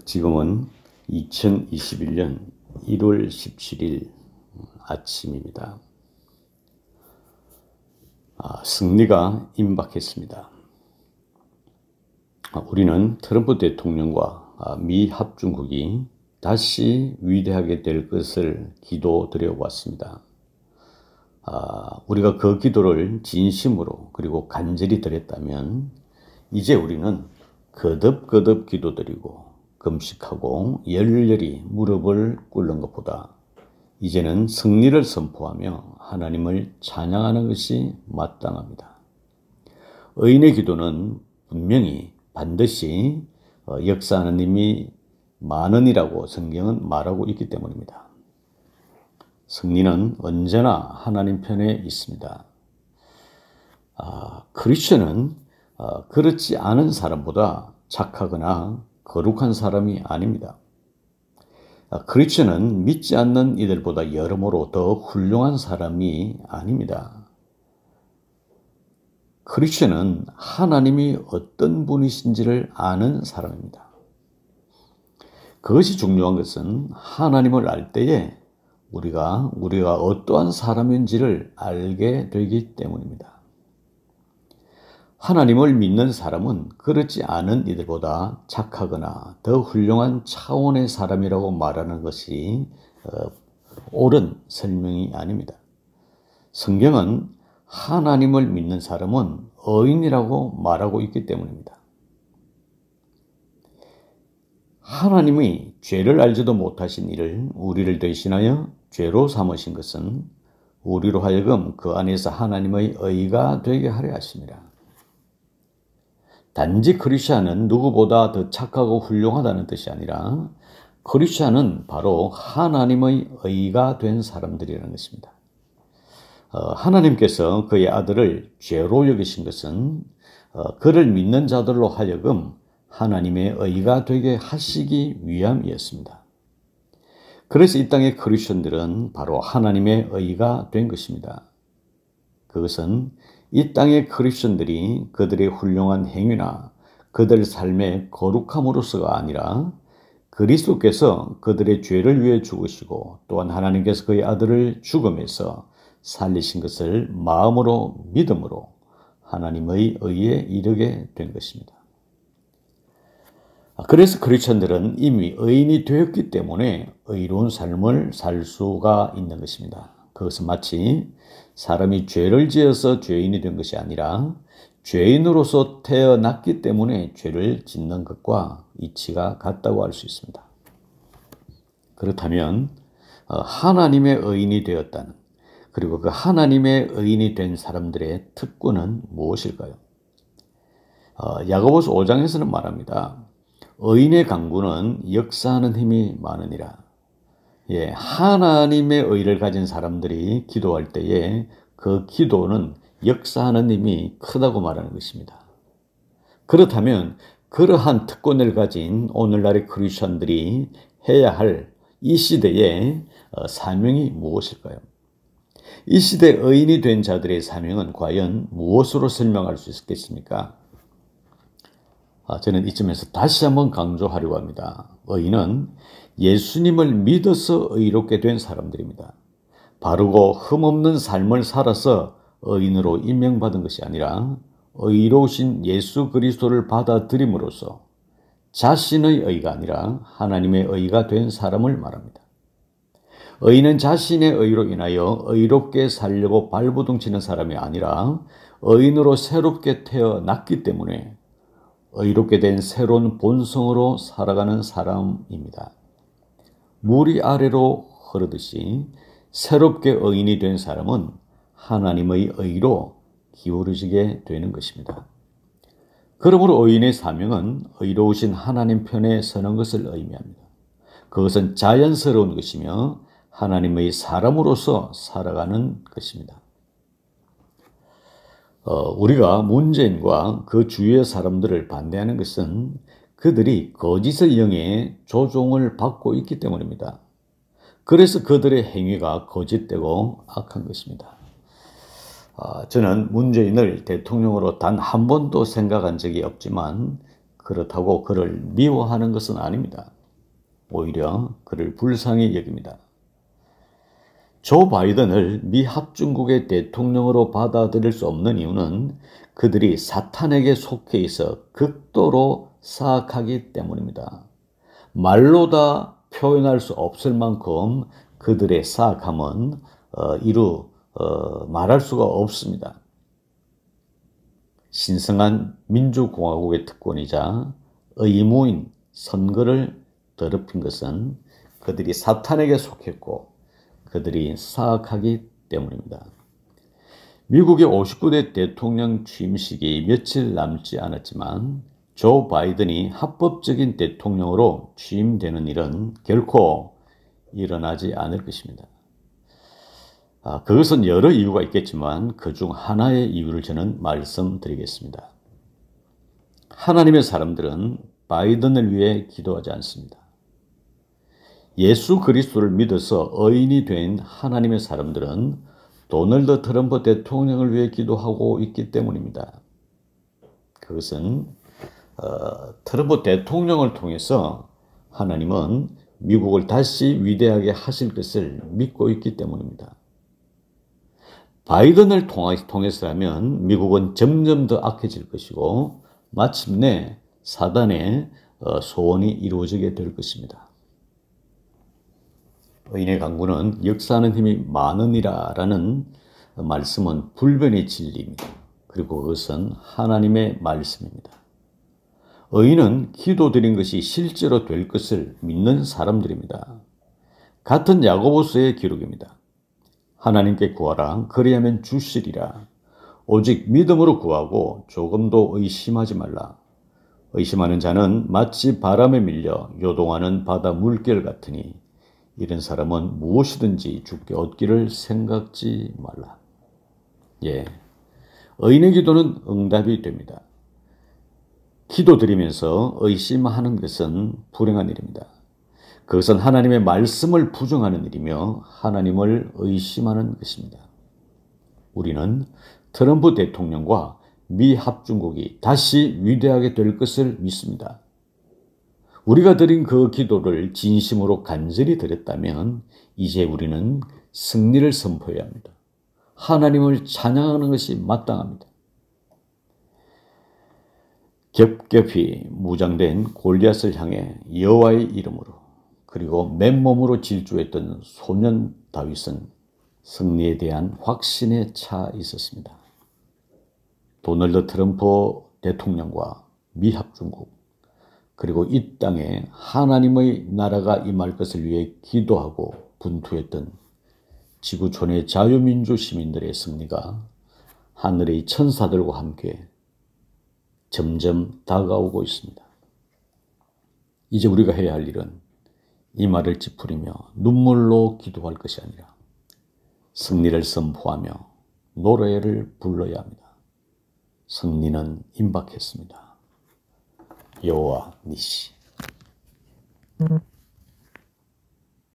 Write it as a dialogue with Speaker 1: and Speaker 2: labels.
Speaker 1: 지금은 2021년 1월 17일 아침입니다. 승리가 임박했습니다. 우리는 트럼프 대통령과 미 합중국이 다시 위대하게 될 것을 기도드려 왔습니다. 우리가 그 기도를 진심으로 그리고 간절히 드렸다면 이제 우리는 거듭거듭 기도드리고 금식하고 열렬히 무릎을 꿇는 것보다 이제는 승리를 선포하며 하나님을 찬양하는 것이 마땅합니다. 의인의 기도는 분명히 반드시 역사하는 힘이 많으니라고 성경은 말하고 있기 때문입니다. 승리는 언제나 하나님 편에 있습니다. 크리스천은 그렇지 않은 사람보다 착하거나 거룩한 사람이 아닙니다. 크리스천은 믿지 않는 이들보다 여러모로 더 훌륭한 사람이 아닙니다. 크리스천은 하나님이 어떤 분이신지를 아는 사람입니다. 그것이 중요한 것은 하나님을 알 때에 우리가 어떠한 사람인지를 알게 되기 때문입니다. 하나님을 믿는 사람은 그렇지 않은 이들보다 착하거나 더 훌륭한 차원의 사람이라고 말하는 것이 옳은 설명이 아닙니다. 성경은 하나님을 믿는 사람은 의인이라고 말하고 있기 때문입니다. 하나님이 죄를 알지도 못하신 이를 우리를 대신하여 죄로 삼으신 것은 우리로 하여금 그 안에서 하나님의 의가 되게 하려 하심이라. 단지 크리스천은 누구보다 더 착하고 훌륭하다는 뜻이 아니라 크리스천은 바로 하나님의 의가 된 사람들이라는 것입니다. 하나님께서 그의 아들을 죄로 여기신 것은 그를 믿는 자들로 하여금 하나님의 의가 되게 하시기 위함이었습니다. 그래서 이 땅의 크리스천들은 바로 하나님의 의가 된 것입니다. 그것은 이 땅의 크리스천들이 그들의 훌륭한 행위나 그들 삶의 거룩함으로서가 아니라 그리스도께서 그들의 죄를 위해 죽으시고 또한 하나님께서 그의 아들을 죽음에서 살리신 것을 마음으로 믿음으로 하나님의 의에 이르게 된 것입니다. 그래서 크리스천들은 이미 의인이 되었기 때문에 의로운 삶을 살 수가 있는 것입니다. 그것은 마치 사람이 죄를 지어서 죄인이 된 것이 아니라 죄인으로서 태어났기 때문에 죄를 짓는 것과 이치가 같다고 할 수 있습니다. 그렇다면 하나님의 의인이 되었다는 그리고 그 하나님의 의인이 된 사람들의 특권은 무엇일까요? 야고보서 5장에서는 말합니다. 의인의 강구는 역사하는 힘이 많으니라. 하나님의 의를 가진 사람들이 기도할 때에 그 기도는 역사하는 힘이 크다고 말하는 것입니다. 그렇다면 그러한 특권을 가진 오늘날의 크리스천들이 해야 할 이 시대의 사명이 무엇일까요? 이 시대 의인이 된 자들의 사명은 과연 무엇으로 설명할 수 있겠습니까? 저는 이쯤에서 다시 한번 강조하려고 합니다. 의인은 예수님을 믿어서 의롭게 된 사람들입니다. 바르고 흠없는 삶을 살아서 의인으로 임명받은 것이 아니라 의로우신 예수 그리스도를 받아들임으로써 자신의 의가 아니라 하나님의 의가 된 사람을 말합니다. 의인은 자신의 의로 인하여 의롭게 살려고 발버둥치는 사람이 아니라 의인으로 새롭게 태어났기 때문에 의롭게 된 새로운 본성으로 살아가는 사람입니다. 물이 아래로 흐르듯이 새롭게 의인이 된 사람은 하나님의 의로 기울어지게 되는 것입니다. 그러므로 의인의 사명은 의로우신 하나님 편에 서는 것을 의미합니다. 그것은 자연스러운 것이며 하나님의 사람으로서 살아가는 것입니다. 우리가 문재인과 그 주위의 사람들을 반대하는 것은 그들이 거짓의 영에 조종을 받고 있기 때문입니다. 그래서 그들의 행위가 거짓되고 악한 것입니다. 저는 문재인을 대통령으로 단 한 번도 생각한 적이 없지만 그렇다고 그를 미워하는 것은 아닙니다. 오히려 그를 불쌍히 여깁니다. 조 바이든을 미 합중국의 대통령으로 받아들일 수 없는 이유는 그들이 사탄에게 속해 있어 극도로 사악하기 때문입니다. 말로 다 표현할 수 없을 만큼 그들의 사악함은 말할 수가 없습니다. 신성한 민주공화국의 특권이자 의무인 선거를 더럽힌 것은 그들이 사탄에게 속했고 그들이 사악하기 때문입니다. 미국의 59대 대통령 취임식이 며칠 남지 않았지만 조 바이든이 합법적인 대통령으로 취임되는 일은 결코 일어나지 않을 것입니다. 그것은 여러 이유가 있겠지만 그중 하나의 이유를 저는 말씀드리겠습니다. 하나님의 사람들은 바이든을 위해 기도하지 않습니다. 예수 그리스도를 믿어서 의인이 된 하나님의 사람들은 도널드 트럼프 대통령을 위해 기도하고 있기 때문입니다. 그것은 트럼프 대통령을 통해서 하나님은 미국을 다시 위대하게 하실 것을 믿고 있기 때문입니다. 바이든을 통해서라면 미국은 점점 더 악해질 것이고 마침내 사단의 소원이 이루어지게 될 것입니다. 의인의 강구는 역사하는 힘이 많으니라 라는 말씀은 불변의 진리입니다. 그리고 그것은 하나님의 말씀입니다. 의인은 기도드린 것이 실제로 될 것을 믿는 사람들입니다. 같은 야고보서의 기록입니다. 하나님께 구하라 그리하면 주시리라. 오직 믿음으로 구하고 조금도 의심하지 말라. 의심하는 자는 마치 바람에 밀려 요동하는 바다 물결 같으니 이런 사람은 무엇이든지 주께 얻기를 생각지 말라. 의인의 기도는 응답이 됩니다. 기도드리면서 의심하는 것은 불행한 일입니다. 그것은 하나님의 말씀을 부정하는 일이며 하나님을 의심하는 것입니다. 우리는 트럼프 대통령과 미 합중국이 다시 위대하게 될 것을 믿습니다. 우리가 드린 그 기도를 진심으로 간절히 드렸다면 이제 우리는 승리를 선포해야 합니다. 하나님을 찬양하는 것이 마땅합니다. 겹겹이 무장된 골리앗을 향해 여호와의 이름으로 그리고 맨몸으로 질주했던 소년 다윗은 승리에 대한 확신에 차 있었습니다. 도널드 트럼프 대통령과 미 합중국 그리고 이 땅에 하나님의 나라가 임할 것을 위해 기도하고 분투했던 지구촌의 자유민주 시민들의 승리가 하늘의 천사들과 함께 점점 다가오고 있습니다. 이제 우리가 해야 할 일은 이 말을 찌푸리며 눈물로 기도할 것이 아니라 승리를 선포하며 노래를 불러야 합니다. 승리는 임박했습니다. 여호와 니시.